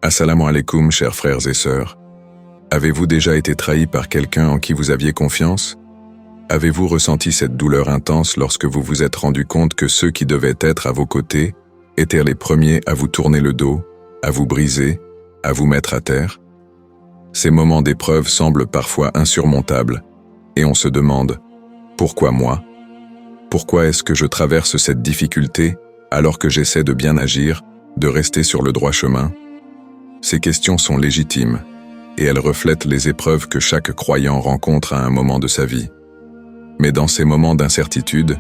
Assalamu alaikum, chers frères et sœurs. Avez-vous déjà été trahi par quelqu'un en qui vous aviez confiance? Avez-vous ressenti cette douleur intense lorsque vous vous êtes rendu compte que ceux qui devaient être à vos côtés étaient les premiers à vous tourner le dos, à vous briser, à vous mettre à terre? Ces moments d'épreuve semblent parfois insurmontables, et on se demande « Pourquoi moi? Pourquoi est-ce que je traverse cette difficulté alors que j'essaie de bien agir, de rester sur le droit chemin ?» Ces questions sont légitimes, et elles reflètent les épreuves que chaque croyant rencontre à un moment de sa vie. Mais dans ces moments d'incertitude,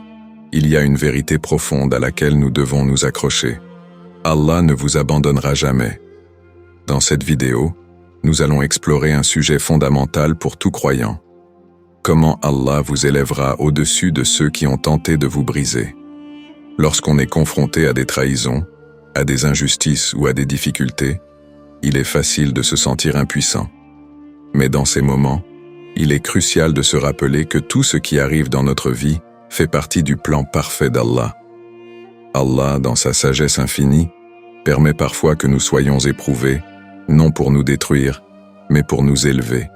il y a une vérité profonde à laquelle nous devons nous accrocher. Allah ne vous abandonnera jamais. Dans cette vidéo, nous allons explorer un sujet fondamental pour tout croyant. Comment Allah vous élèvera au-dessus de ceux qui ont tenté de vous briser. Lorsqu'on est confronté à des trahisons, à des injustices ou à des difficultés, il est facile de se sentir impuissant. Mais dans ces moments, il est crucial de se rappeler que tout ce qui arrive dans notre vie fait partie du plan parfait d'Allah. Allah, dans sa sagesse infinie, permet parfois que nous soyons éprouvés, non pour nous détruire, mais pour nous élever.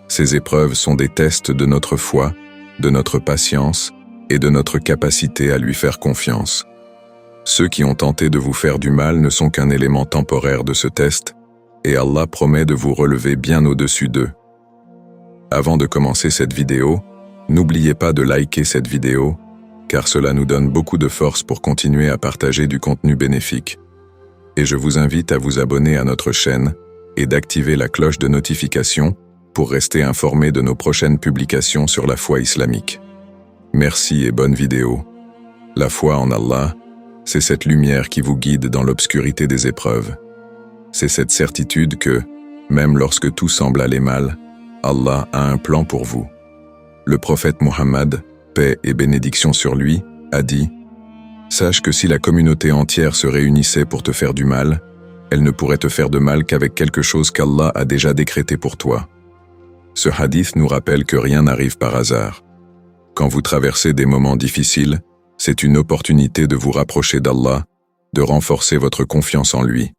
Ces épreuves sont des tests de notre foi, de notre patience et de notre capacité à lui faire confiance. Ceux qui ont tenté de vous faire du mal ne sont qu'un élément temporaire de ce test, et Allah promet de vous relever bien au-dessus d'eux. Avant de commencer cette vidéo, n'oubliez pas de liker cette vidéo, car cela nous donne beaucoup de force pour continuer à partager du contenu bénéfique. Et je vous invite à vous abonner à notre chaîne et d'activer la cloche de notification pour rester informé de nos prochaines publications sur la foi islamique. Merci et bonne vidéo. La foi en Allah, c'est cette lumière qui vous guide dans l'obscurité des épreuves. C'est cette certitude que, même lorsque tout semble aller mal, Allah a un plan pour vous. Le prophète Mohammed, paix et bénédiction sur lui, a dit « Sache que si la communauté entière se réunissait pour te faire du mal, elle ne pourrait te faire de mal qu'avec quelque chose qu'Allah a déjà décrété pour toi. » Ce hadith nous rappelle que rien n'arrive par hasard. Quand vous traversez des moments difficiles, c'est une opportunité de vous rapprocher d'Allah, de renforcer votre confiance en lui.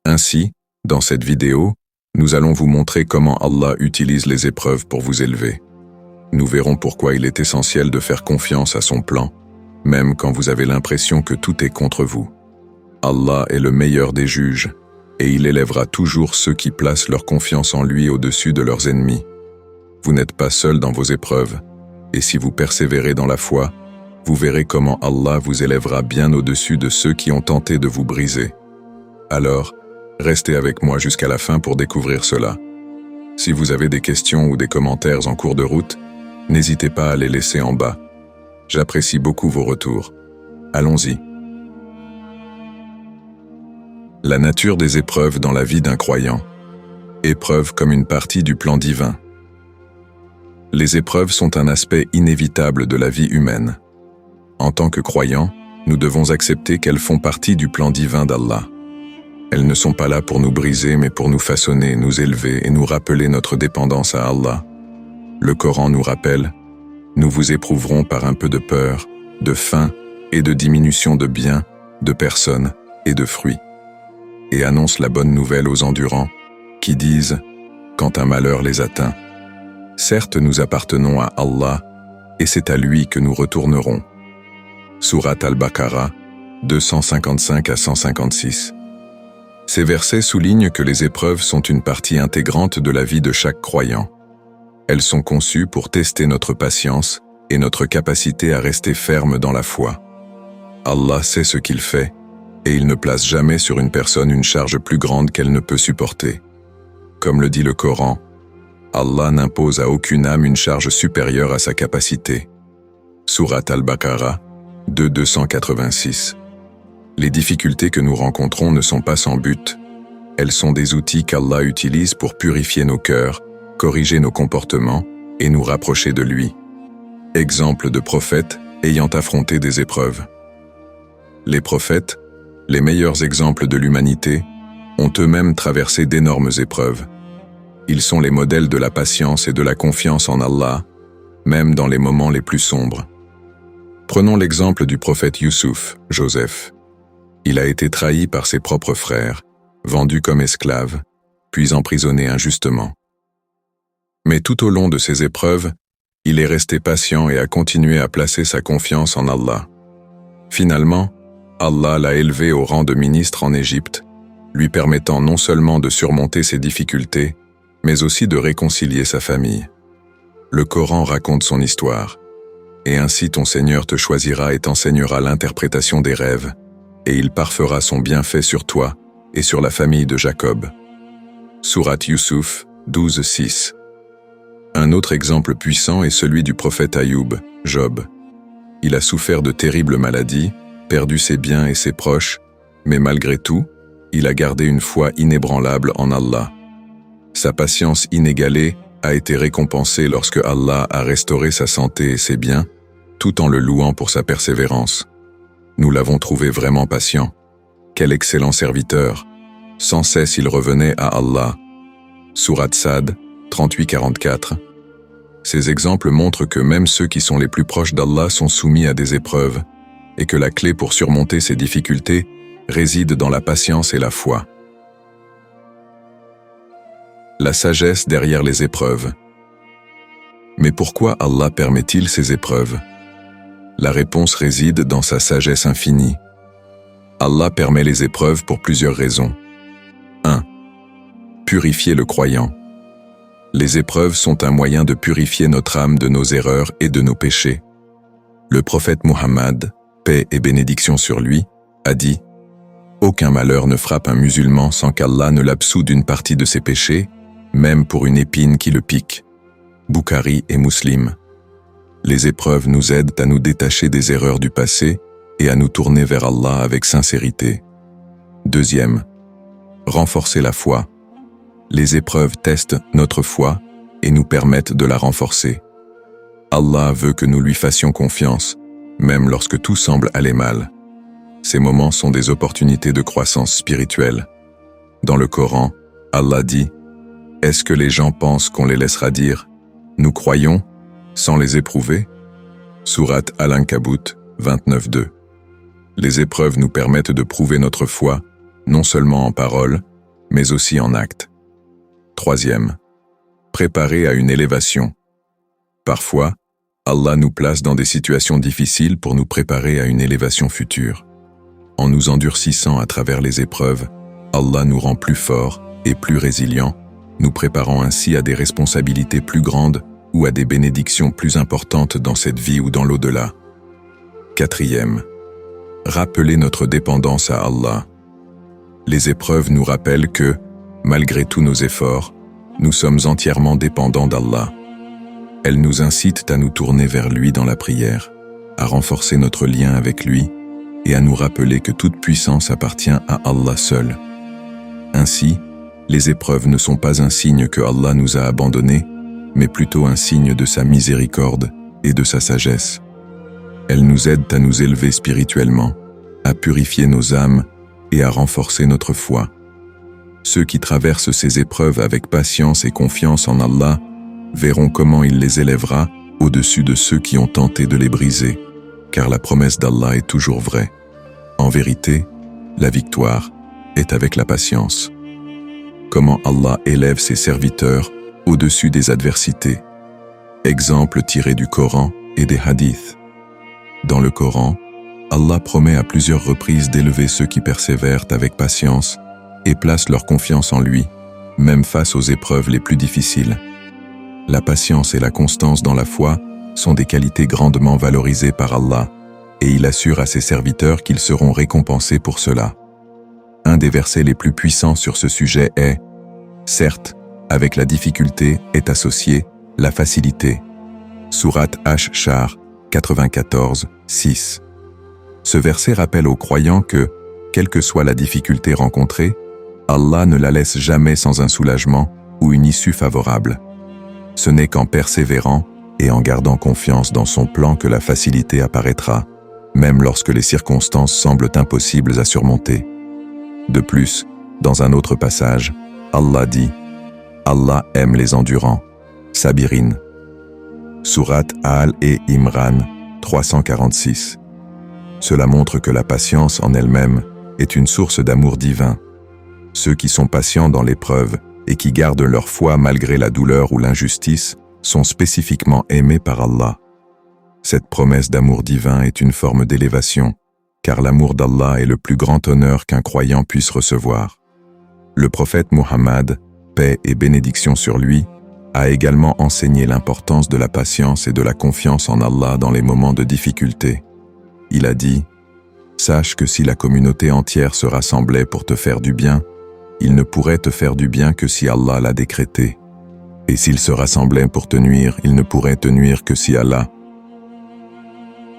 Ainsi, dans cette vidéo, nous allons vous montrer comment Allah utilise les épreuves pour vous élever. Nous verrons pourquoi il est essentiel de faire confiance à son plan, même quand vous avez l'impression que tout est contre vous. Allah est le meilleur des juges, et il élèvera toujours ceux qui placent leur confiance en lui au-dessus de leurs ennemis. Vous n'êtes pas seul dans vos épreuves, et si vous persévérez dans la foi, vous verrez comment Allah vous élèvera bien au-dessus de ceux qui ont tenté de vous briser. Alors, restez avec moi jusqu'à la fin pour découvrir cela. Si vous avez des questions ou des commentaires en cours de route, n'hésitez pas à les laisser en bas. J'apprécie beaucoup vos retours. Allons-y. La nature des épreuves dans la vie d'un croyant. Épreuves comme une partie du plan divin. Les épreuves sont un aspect inévitable de la vie humaine. En tant que croyants, nous devons accepter qu'elles font partie du plan divin d'Allah. Elles ne sont pas là pour nous briser, mais pour nous façonner, nous élever et nous rappeler notre dépendance à Allah. Le Coran nous rappelle « Nous vous éprouverons par un peu de peur, de faim et de diminution de biens, de personnes et de fruits. » Et annonce la bonne nouvelle aux endurants, qui disent « Quand un malheur les atteint, certes nous appartenons à Allah, et c'est à lui que nous retournerons. » Sourate Al-Baqarah, 255 à 156. Ces versets soulignent que les épreuves sont une partie intégrante de la vie de chaque croyant. Elles sont conçues pour tester notre patience et notre capacité à rester ferme dans la foi. Allah sait ce qu'il fait, et il ne place jamais sur une personne une charge plus grande qu'elle ne peut supporter. Comme le dit le Coran, Allah n'impose à aucune âme une charge supérieure à sa capacité. Sourate Al-Baqarah, 286. Les difficultés que nous rencontrons ne sont pas sans but. Elles sont des outils qu'Allah utilise pour purifier nos cœurs, corriger nos comportements et nous rapprocher de lui. Exemple de prophètes ayant affronté des épreuves. Les prophètes, les meilleurs exemples de l'humanité, ont eux-mêmes traversé d'énormes épreuves. Ils sont les modèles de la patience et de la confiance en Allah, même dans les moments les plus sombres. Prenons l'exemple du prophète Youssouf, Joseph. Il a été trahi par ses propres frères, vendu comme esclave, puis emprisonné injustement. Mais tout au long de ces épreuves, il est resté patient et a continué à placer sa confiance en Allah. Finalement, Allah l'a élevé au rang de ministre en Égypte, lui permettant non seulement de surmonter ses difficultés, mais aussi de réconcilier sa famille. Le Coran raconte son histoire. Et ainsi ton Seigneur te choisira et t'enseignera l'interprétation des rêves, et il parfera son bienfait sur toi et sur la famille de Jacob. Sourate Yusuf 12:6. Un autre exemple puissant est celui du prophète Ayoub, Job. Il a souffert de terribles maladies, perdu ses biens et ses proches, mais malgré tout, il a gardé une foi inébranlable en Allah. Sa patience inégalée a été récompensée lorsque Allah a restauré sa santé et ses biens, tout en le louant pour sa persévérance. Nous l'avons trouvé vraiment patient. Quel excellent serviteur! Sans cesse il revenait à Allah. Sourate Sad 38-44. Ces exemples montrent que même ceux qui sont les plus proches d'Allah sont soumis à des épreuves, et que la clé pour surmonter ces difficultés réside dans la patience et la foi. La sagesse derrière les épreuves. Mais pourquoi Allah permet-il ces épreuves? La réponse réside dans sa sagesse infinie. Allah permet les épreuves pour plusieurs raisons. 1. Purifier le croyant. Les épreuves sont un moyen de purifier notre âme de nos erreurs et de nos péchés. Le prophète Muhammad, paix et bénédiction sur lui, a dit « Aucun malheur ne frappe un musulman sans qu'Allah ne l'absout d'une partie de ses péchés, même pour une épine qui le pique. » Bukhari et Muslim. Les épreuves nous aident à nous détacher des erreurs du passé et à nous tourner vers Allah avec sincérité. 2. Renforcer la foi. Les épreuves testent notre foi et nous permettent de la renforcer. Allah veut que nous lui fassions confiance, même lorsque tout semble aller mal. Ces moments sont des opportunités de croissance spirituelle. Dans le Coran, Allah dit « Est-ce que les gens pensent qu'on les laissera dire « Nous croyons » sans les éprouver » Sourate Al-Ankabut 29:2. Les épreuves nous permettent de prouver notre foi, non seulement en parole, mais aussi en acte. 3. Préparer à une élévation. Parfois, Allah nous place dans des situations difficiles pour nous préparer à une élévation future. En nous endurcissant à travers les épreuves, Allah nous rend plus forts et plus résilients, nous préparant ainsi à des responsabilités plus grandes ou à des bénédictions plus importantes dans cette vie ou dans l'au-delà. 4. Rappeler notre dépendance à Allah. Les épreuves nous rappellent que, malgré tous nos efforts, nous sommes entièrement dépendants d'Allah. Elles nous incitent à nous tourner vers lui dans la prière, à renforcer notre lien avec lui et à nous rappeler que toute puissance appartient à Allah seul. Ainsi, les épreuves ne sont pas un signe que Allah nous a abandonnés, mais plutôt un signe de sa miséricorde et de sa sagesse. Elles nous aident à nous élever spirituellement, à purifier nos âmes et à renforcer notre foi. Ceux qui traversent ces épreuves avec patience et confiance en Allah verront comment il les élèvera au-dessus de ceux qui ont tenté de les briser, car la promesse d'Allah est toujours vraie. En vérité, la victoire est avec la patience. Comment Allah élève ses serviteurs au-dessus des adversités. Exemple tiré du Coran et des hadiths. Dans le Coran, Allah promet à plusieurs reprises d'élever ceux qui persévèrent avec patience et placent leur confiance en lui, même face aux épreuves les plus difficiles. La patience et la constance dans la foi sont des qualités grandement valorisées par Allah, et il assure à ses serviteurs qu'ils seront récompensés pour cela. Un des versets les plus puissants sur ce sujet est « Certes, avec la difficulté est associée la facilité » Sourate Ash-Shar 94:6. Ce verset rappelle aux croyants que, quelle que soit la difficulté rencontrée, Allah ne la laisse jamais sans un soulagement ou une issue favorable. Ce n'est qu'en persévérant et en gardant confiance dans son plan que la facilité apparaîtra, même lorsque les circonstances semblent impossibles à surmonter. De plus, dans un autre passage, Allah dit « Allah aime les endurants » Sabirin. Sourate Al-Imran 346. Cela montre que la patience en elle-même est une source d'amour divin. Ceux qui sont patients dans l'épreuve et qui gardent leur foi malgré la douleur ou l'injustice sont spécifiquement aimés par Allah. Cette promesse d'amour divin est une forme d'élévation, car l'amour d'Allah est le plus grand honneur qu'un croyant puisse recevoir. Le prophète Muhammad, paix et bénédiction sur lui, a également enseigné l'importance de la patience et de la confiance en Allah dans les moments de difficulté. Il a dit « Sache que si la communauté entière se rassemblait pour te faire du bien, il ne pourrait te faire du bien que si Allah l'a décrété. Et s'ils se rassemblaient pour te nuire, ils ne pourraient te nuire que si Allah. »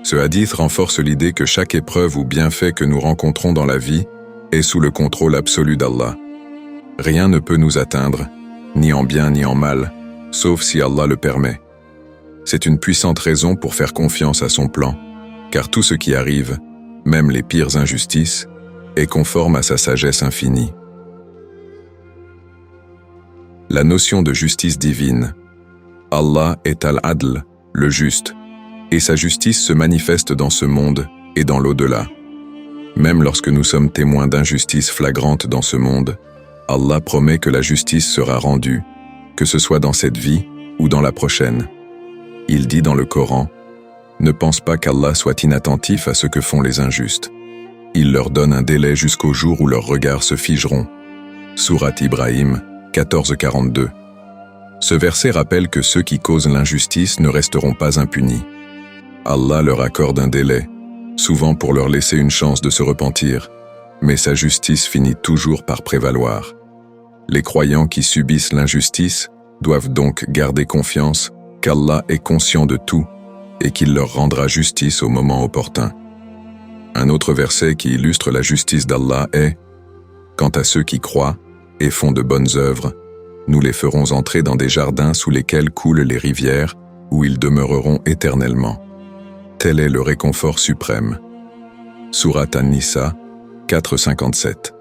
Ce hadith renforce l'idée que chaque épreuve ou bienfait que nous rencontrons dans la vie est sous le contrôle absolu d'Allah. Rien ne peut nous atteindre, ni en bien ni en mal, sauf si Allah le permet. C'est une puissante raison pour faire confiance à son plan, car tout ce qui arrive, même les pires injustices, est conforme à sa sagesse infinie. La notion de justice divine. Allah est Al-Adl, le juste, et sa justice se manifeste dans ce monde et dans l'au-delà. Même lorsque nous sommes témoins d'injustices flagrantes dans ce monde, Allah promet que la justice sera rendue, que ce soit dans cette vie ou dans la prochaine. Il dit dans le Coran, « Ne pense pas qu'Allah soit inattentif à ce que font les injustes. Il leur donne un délai jusqu'au jour où leurs regards se figeront. » Sourate Ibrahim 14:42. Ce verset rappelle que ceux qui causent l'injustice ne resteront pas impunis. Allah leur accorde un délai, souvent pour leur laisser une chance de se repentir, mais sa justice finit toujours par prévaloir. Les croyants qui subissent l'injustice doivent donc garder confiance qu'Allah est conscient de tout et qu'il leur rendra justice au moment opportun. Un autre verset qui illustre la justice d'Allah est « Quant à ceux qui croient et font de bonnes œuvres, nous les ferons entrer dans des jardins sous lesquels coulent les rivières, où ils demeureront éternellement. Tel est le réconfort suprême. » Sourate An-Nisa 4:57.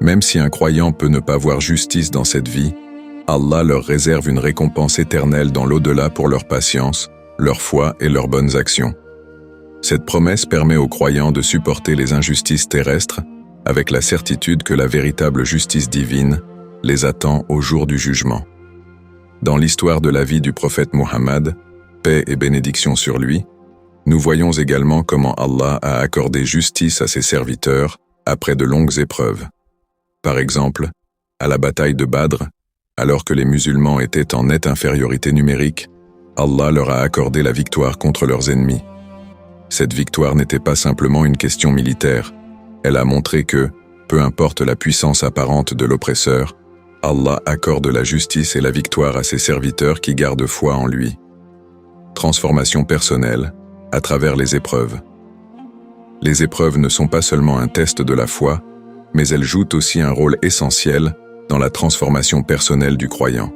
Même si un croyant peut ne pas voir justice dans cette vie, Allah leur réserve une récompense éternelle dans l'au-delà pour leur patience, leur foi et leurs bonnes actions. Cette promesse permet aux croyants de supporter les injustices terrestres avec la certitude que la véritable justice divine les attend au jour du jugement. Dans l'histoire de la vie du prophète Muhammad, paix et bénédiction sur lui, nous voyons également comment Allah a accordé justice à ses serviteurs après de longues épreuves. Par exemple, à la bataille de Badr, alors que les musulmans étaient en nette infériorité numérique, Allah leur a accordé la victoire contre leurs ennemis. Cette victoire n'était pas simplement une question militaire, elle a montré que, peu importe la puissance apparente de l'oppresseur, Allah accorde la justice et la victoire à ses serviteurs qui gardent foi en lui. Transformation personnelle, à travers les épreuves. Les épreuves ne sont pas seulement un test de la foi, mais elles jouent aussi un rôle essentiel dans la transformation personnelle du croyant.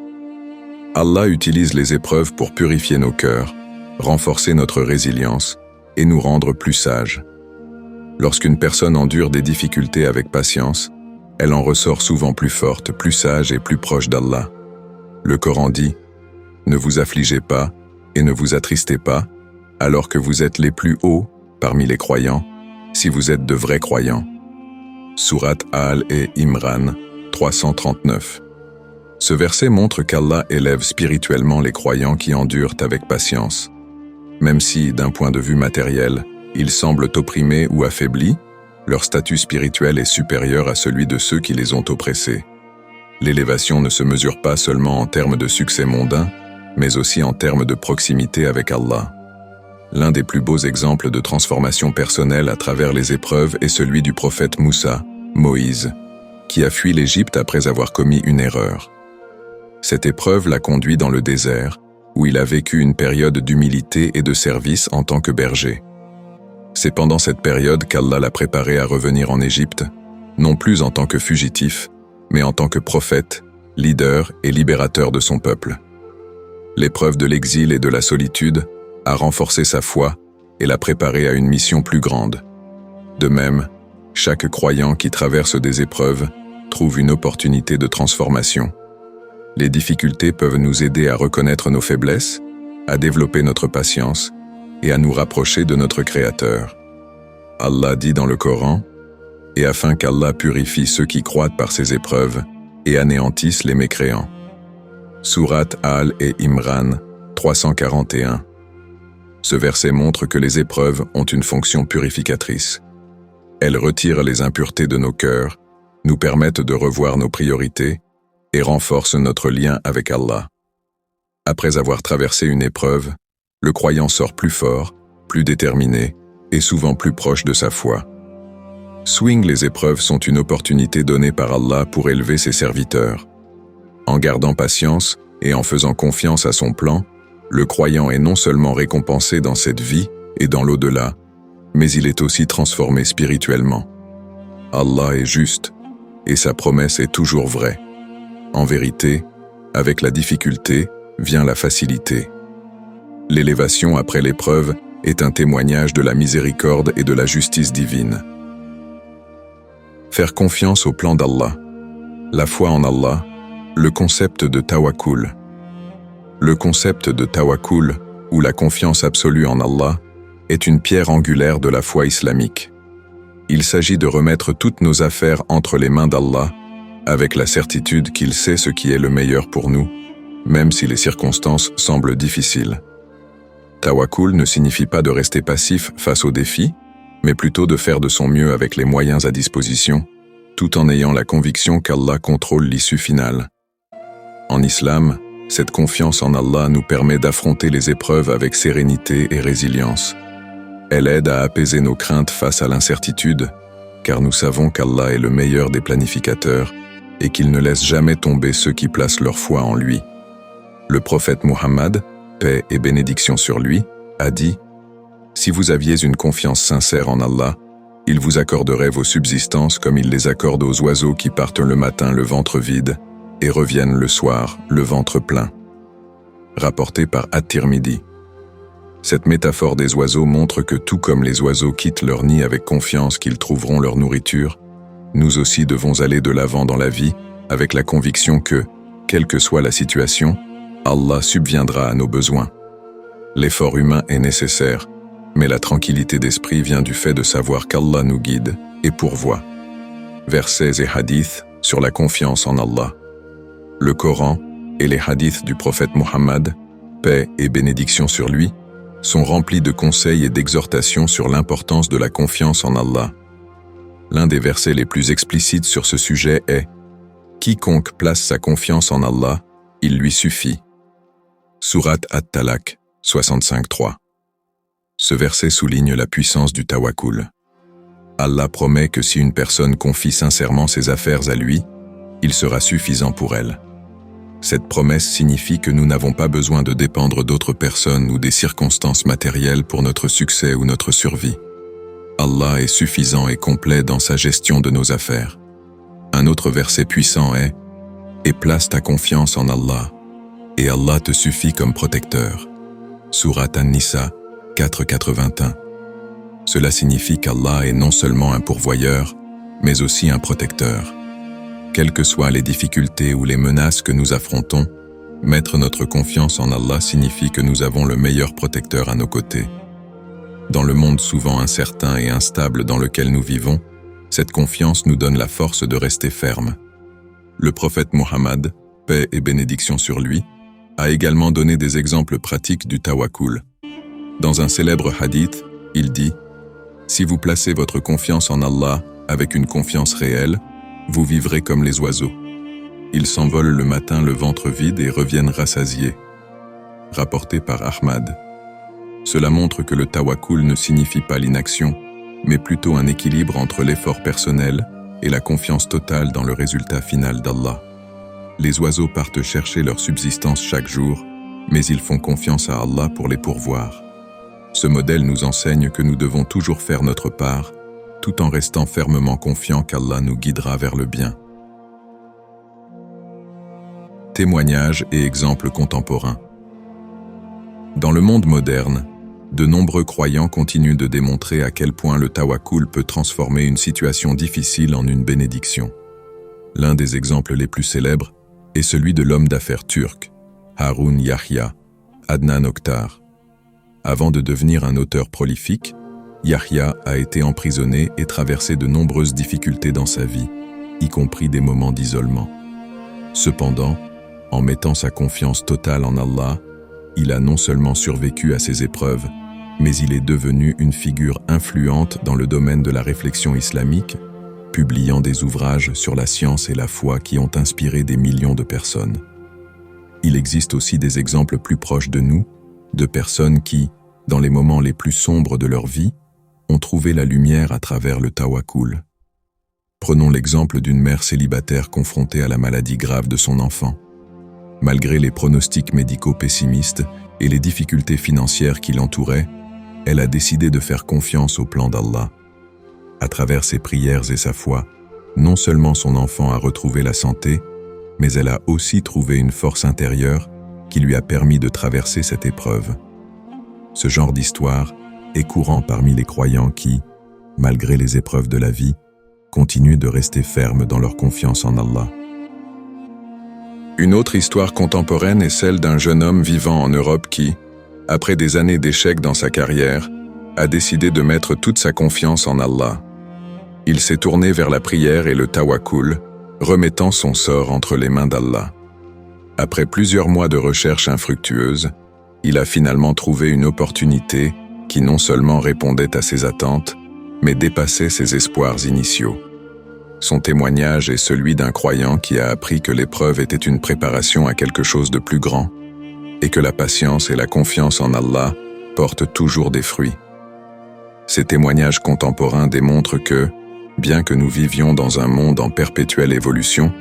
Allah utilise les épreuves pour purifier nos cœurs, renforcer notre résilience et nous rendre plus sages. Lorsqu'une personne endure des difficultés avec patience, elle en ressort souvent plus forte, plus sage et plus proche d'Allah. Le Coran dit « Ne vous affligez pas et ne vous attristez pas, alors que vous êtes les plus hauts parmi les croyants, si vous êtes de vrais croyants. » Sourate Al et Imran 339. Ce verset montre qu'Allah élève spirituellement les croyants qui endurent avec patience. Même si, d'un point de vue matériel, ils semblent opprimés ou affaiblis, leur statut spirituel est supérieur à celui de ceux qui les ont oppressés. L'élévation ne se mesure pas seulement en termes de succès mondain, mais aussi en termes de proximité avec Allah. L'un des plus beaux exemples de transformation personnelle à travers les épreuves est celui du prophète Moussa, Moïse, qui a fui l'Égypte après avoir commis une erreur. Cette épreuve l'a conduit dans le désert, où il a vécu une période d'humilité et de service en tant que berger. C'est pendant cette période qu'Allah l'a préparé à revenir en Égypte, non plus en tant que fugitif, mais en tant que prophète, leader et libérateur de son peuple. L'épreuve de l'exil et de la solitude a renforcé sa foi et l'a préparé à une mission plus grande. De même, chaque croyant qui traverse des épreuves trouve une opportunité de transformation. Les difficultés peuvent nous aider à reconnaître nos faiblesses, à développer notre patience et à nous rapprocher de notre Créateur. Allah dit dans le Coran, « et afin qu'Allah purifie ceux qui croient par ces épreuves et anéantisse les mécréants. Sourate Al et Imran 341. Ce verset montre que les épreuves ont une fonction purificatrice. Elles retirent les impuretés de nos cœurs, nous permettent de revoir nos priorités et renforcent notre lien avec Allah. Après avoir traversé une épreuve, le croyant sort plus fort, plus déterminé et souvent plus proche de sa foi. Les épreuves sont une opportunité donnée par Allah pour élever ses serviteurs. En gardant patience et en faisant confiance à son plan, le croyant est non seulement récompensé dans cette vie et dans l'au-delà, mais il est aussi transformé spirituellement. Allah est juste, et sa promesse est toujours vraie. En vérité, avec la difficulté vient la facilité. L'élévation après l'épreuve est un témoignage de la miséricorde et de la justice divine. Faire confiance au plan d'Allah. La foi en Allah, le concept de tawakkul. Le concept de tawakkul, ou la confiance absolue en Allah, est une pierre angulaire de la foi islamique. Il s'agit de remettre toutes nos affaires entre les mains d'Allah, avec la certitude qu'il sait ce qui est le meilleur pour nous, même si les circonstances semblent difficiles. Tawakkul ne signifie pas de rester passif face aux défis, mais plutôt de faire de son mieux avec les moyens à disposition, tout en ayant la conviction qu'Allah contrôle l'issue finale. En islam, cette confiance en Allah nous permet d'affronter les épreuves avec sérénité et résilience. Elle aide à apaiser nos craintes face à l'incertitude, car nous savons qu'Allah est le meilleur des planificateurs et qu'il ne laisse jamais tomber ceux qui placent leur foi en lui. Le prophète Muhammad, paix et bénédiction sur lui, a dit « Si vous aviez une confiance sincère en Allah, il vous accorderait vos subsistances comme il les accorde aux oiseaux qui partent le matin le ventre vide et reviennent le soir le ventre plein. » Rapporté par At-Tirmidhi. Cette métaphore des oiseaux montre que tout comme les oiseaux quittent leur nid avec confiance qu'ils trouveront leur nourriture, nous aussi devons aller de l'avant dans la vie avec la conviction que, quelle que soit la situation, Allah subviendra à nos besoins. L'effort humain est nécessaire, mais la tranquillité d'esprit vient du fait de savoir qu'Allah nous guide et pourvoit. Versets et hadiths sur la confiance en Allah. Le Coran et les hadiths du prophète Muhammad, paix et bénédiction sur lui, sont remplis de conseils et d'exhortations sur l'importance de la confiance en Allah. L'un des versets les plus explicites sur ce sujet est « Quiconque place sa confiance en Allah, il lui suffit ». Sourate At-Talaq 65.3. Ce verset souligne la puissance du tawakkul. Allah promet que si une personne confie sincèrement ses affaires à lui, il sera suffisant pour elle. Cette promesse signifie que nous n'avons pas besoin de dépendre d'autres personnes ou des circonstances matérielles pour notre succès ou notre survie. Allah est suffisant et complet dans sa gestion de nos affaires. Un autre verset puissant est « Et place ta confiance en Allah, et Allah te suffit comme protecteur » Sourate An-Nisa 4.81. Cela signifie qu'Allah est non seulement un pourvoyeur, mais aussi un protecteur. Quelles que soient les difficultés ou les menaces que nous affrontons, mettre notre confiance en Allah signifie que nous avons le meilleur protecteur à nos côtés. Dans le monde souvent incertain et instable dans lequel nous vivons, cette confiance nous donne la force de rester ferme. Le prophète Muhammad, paix et bénédiction sur lui, a également donné des exemples pratiques du tawakkul. Dans un célèbre hadith, il dit « Si vous placez votre confiance en Allah avec une confiance réelle, vous vivrez comme les oiseaux. Ils s'envolent le matin le ventre vide et reviennent rassasiés. » Rapporté par Ahmad. Cela montre que le tawakkul ne signifie pas l'inaction, mais plutôt un équilibre entre l'effort personnel et la confiance totale dans le résultat final d'Allah. Les oiseaux partent chercher leur subsistance chaque jour, mais ils font confiance à Allah pour les pourvoir. Ce modèle nous enseigne que nous devons toujours faire notre part, tout en restant fermement confiants qu'Allah nous guidera vers le bien. Témoignages et exemples contemporains. Dans le monde moderne, de nombreux croyants continuent de démontrer à quel point le tawakkul peut transformer une situation difficile en une bénédiction. L'un des exemples les plus célèbres est celui de l'homme d'affaires turc, Harun Yahya, Adnan Oktar. Avant de devenir un auteur prolifique, Yahya a été emprisonné et traversé de nombreuses difficultés dans sa vie, y compris des moments d'isolement. Cependant, en mettant sa confiance totale en Allah, il a non seulement survécu à ces épreuves, mais il est devenu une figure influente dans le domaine de la réflexion islamique, publiant des ouvrages sur la science et la foi qui ont inspiré des millions de personnes. Il existe aussi des exemples plus proches de nous, de personnes qui, dans les moments les plus sombres de leur vie, ont trouvé la lumière à travers le tawakkul. Prenons l'exemple d'une mère célibataire confrontée à la maladie grave de son enfant. Malgré les pronostics médicaux pessimistes et les difficultés financières qui l'entouraient, elle a décidé de faire confiance au plan d'Allah. À travers ses prières et sa foi, non seulement son enfant a retrouvé la santé, mais elle a aussi trouvé une force intérieure qui lui a permis de traverser cette épreuve. Ce genre d'histoire est courant parmi les croyants qui, malgré les épreuves de la vie, continuent de rester fermes dans leur confiance en Allah. Une autre histoire contemporaine est celle d'un jeune homme vivant en Europe qui, après des années d'échecs dans sa carrière, a décidé de mettre toute sa confiance en Allah. Il s'est tourné vers la prière et le tawakkul, remettant son sort entre les mains d'Allah. Après plusieurs mois de recherches infructueuses, il a finalement trouvé une opportunité qui non seulement répondait à ses attentes, mais dépassait ses espoirs initiaux. Son témoignage est celui d'un croyant qui a appris que l'épreuve était une préparation à quelque chose de plus grand, et que la patience et la confiance en Allah portent toujours des fruits. Ces témoignages contemporains démontrent que, bien que nous vivions dans un monde en perpétuelle évolution,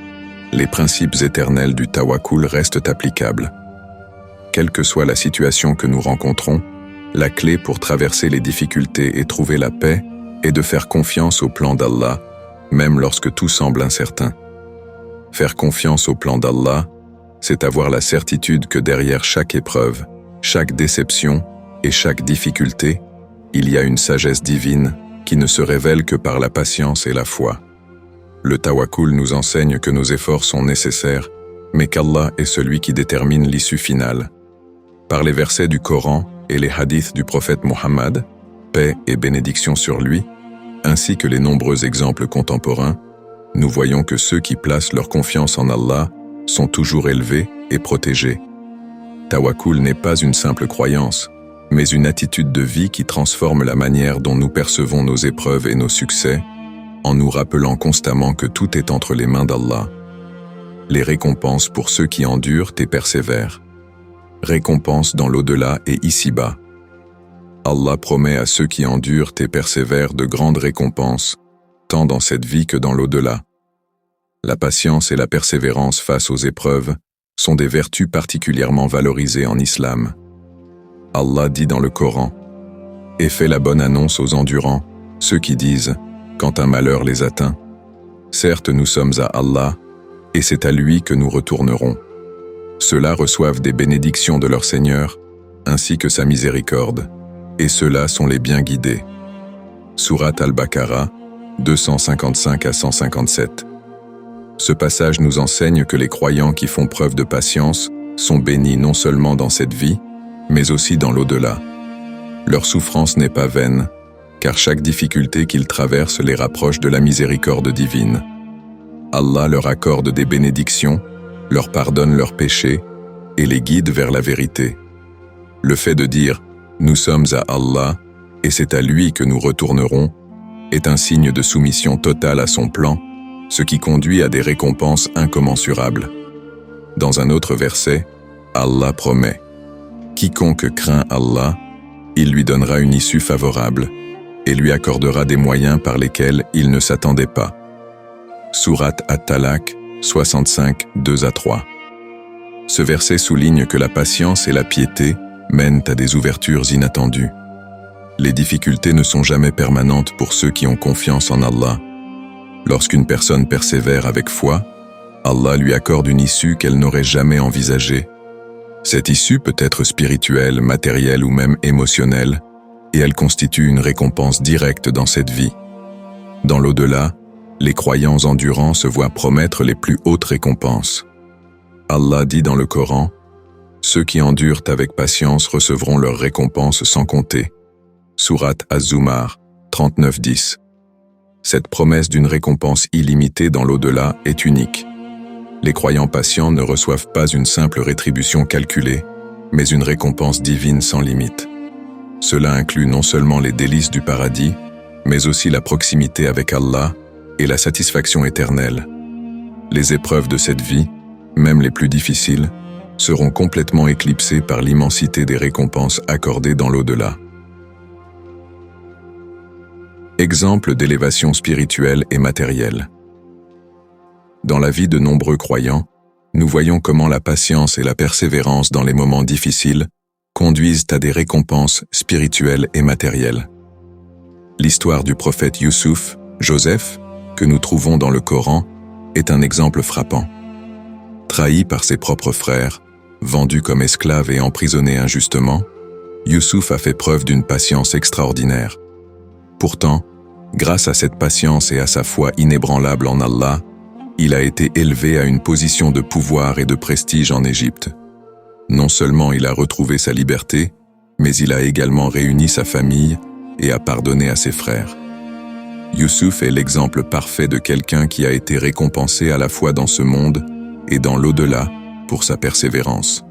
les principes éternels du tawakkul restent applicables. Quelle que soit la situation que nous rencontrons, la clé pour traverser les difficultés et trouver la paix est de faire confiance au plan d'Allah, même lorsque tout semble incertain. Faire confiance au plan d'Allah, c'est avoir la certitude que derrière chaque épreuve, chaque déception et chaque difficulté, il y a une sagesse divine qui ne se révèle que par la patience et la foi. Le tawakkul nous enseigne que nos efforts sont nécessaires, mais qu'Allah est celui qui détermine l'issue finale. Par les versets du Coran et les hadiths du prophète Mohammed, paix et bénédiction sur lui, ainsi que les nombreux exemples contemporains, nous voyons que ceux qui placent leur confiance en Allah sont toujours élevés et protégés. Tawakkul n'est pas une simple croyance, mais une attitude de vie qui transforme la manière dont nous percevons nos épreuves et nos succès, en nous rappelant constamment que tout est entre les mains d'Allah. Les récompenses pour ceux qui endurent et persévèrent. Récompenses dans l'au-delà et ici-bas. Allah promet à ceux qui endurent et persévèrent de grandes récompenses, tant dans cette vie que dans l'au-delà. La patience et la persévérance face aux épreuves sont des vertus particulièrement valorisées en islam. Allah dit dans le Coran « Et fait la bonne annonce aux endurants, ceux qui disent, quand un malheur les atteint, certes nous sommes à Allah, et c'est à lui que nous retournerons. Ceux-là reçoivent des bénédictions de leur Seigneur, ainsi que sa miséricorde, et ceux-là sont les bien guidés. » Sourate Al-Baqarah, 255 à 157. Ce passage nous enseigne que les croyants qui font preuve de patience sont bénis non seulement dans cette vie, mais aussi dans l'au-delà. Leur souffrance n'est pas vaine, car chaque difficulté qu'ils traversent les rapproche de la miséricorde divine. Allah leur accorde des bénédictions, leur pardonne leurs péchés et les guide vers la vérité. Le fait de dire « Nous sommes à Allah et c'est à lui que nous retournerons » est un signe de soumission totale à son plan, ce qui conduit à des récompenses incommensurables. Dans un autre verset, Allah promet « Quiconque craint Allah, il lui donnera une issue favorable et lui accordera des moyens par lesquels il ne s'attendait pas. » Sourate At-Talaq, 65, 2 à 3. Ce verset souligne que la patience et la piété mènent à des ouvertures inattendues. Les difficultés ne sont jamais permanentes pour ceux qui ont confiance en Allah. Lorsqu'une personne persévère avec foi, Allah lui accorde une issue qu'elle n'aurait jamais envisagée. Cette issue peut être spirituelle, matérielle ou même émotionnelle, et elle constitue une récompense directe dans cette vie. Dans l'au-delà, les croyants endurants se voient promettre les plus hautes récompenses. Allah dit dans le Coran « Ceux qui endurent avec patience recevront leurs récompenses sans compter. Sourate Az-Zumar, 39-10. Cette promesse d'une récompense illimitée dans l'au-delà est unique. Les croyants patients ne reçoivent pas une simple rétribution calculée, mais une récompense divine sans limite. Cela inclut non seulement les délices du paradis, mais aussi la proximité avec Allah et la satisfaction éternelle. Les épreuves de cette vie, même les plus difficiles, seront complètement éclipsées par l'immensité des récompenses accordées dans l'au-delà. Exemple d'élévation spirituelle et matérielle. Dans la vie de nombreux croyants, nous voyons comment la patience et la persévérance dans les moments difficiles conduisent à des récompenses spirituelles et matérielles. L'histoire du prophète Youssouf, Joseph, que nous trouvons dans le Coran, est un exemple frappant. Trahi par ses propres frères, vendu comme esclave et emprisonné injustement, Youssouf a fait preuve d'une patience extraordinaire. Pourtant, grâce à cette patience et à sa foi inébranlable en Allah, il a été élevé à une position de pouvoir et de prestige en Égypte. Non seulement il a retrouvé sa liberté, mais il a également réuni sa famille et a pardonné à ses frères. Youssouf est l'exemple parfait de quelqu'un qui a été récompensé à la fois dans ce monde et dans l'au-delà pour sa persévérance.